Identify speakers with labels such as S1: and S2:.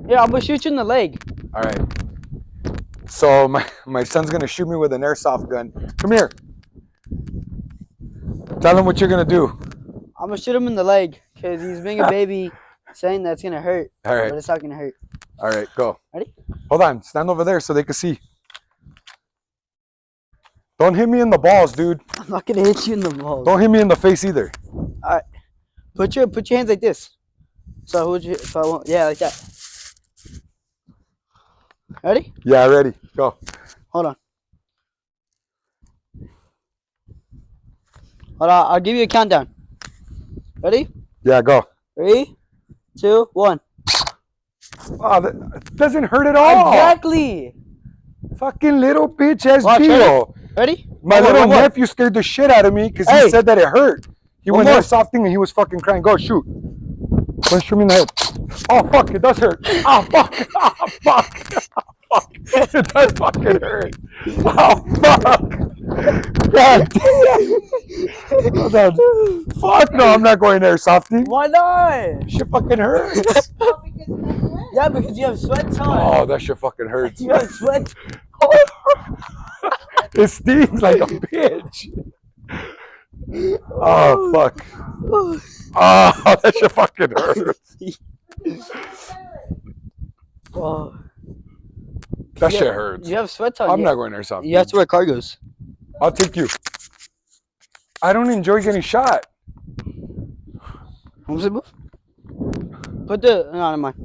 S1: Yeah, I'm gonna shoot you in the leg.
S2: All right. So my son's gonna shoot me with an airsoft gun. Come here. Tell him what you're gonna do.
S1: I'm gonna shoot him in the leg because he's being a baby, saying that's gonna hurt.
S2: All right.
S1: But it's not gonna hurt.
S2: All right, go.
S1: Ready?
S2: Hold on. Stand over there so they can see. Don't hit me in the balls, dude.
S1: I'm not gonna hit you in the balls.
S2: Don't hit me in the face either.
S1: All right. Put your hands like this. So I won't, yeah, like that. Ready?
S2: Yeah, ready. Go.
S1: Hold on. Hold on. I'll give you a countdown. Ready?
S2: Yeah, go.
S1: 3, 2, 1.
S2: Oh, that doesn't hurt at all.
S1: Exactly.
S2: Fucking little bitch ass
S1: Watch,
S2: Gio.
S1: Ready?
S2: My little nephew scared the shit out of me because he said that it hurt. He went airsofting and he was fucking crying. Go shoot. Go shoot me in the head. Oh fuck, it does hurt. Oh fuck. Oh fuck. Oh, fuck. It does fucking hurt. Oh fuck. God damn. Hold on. Fuck no, I'm not going airsofting.
S1: Why not?
S2: Shit fucking hurts.
S1: Yeah, because you have sweats on.
S2: Oh, that shit fucking hurts.
S1: You have sweats.
S2: It stings like a bitch. Oh fuck. Oh, that shit fucking hurts.
S1: Oh.
S2: That shit hurts.
S1: You have sweats on.
S2: I'm not going there something.
S1: You have to wear cargos.
S2: I'll take you. I don't enjoy getting shot.
S1: Put the... No, never mind.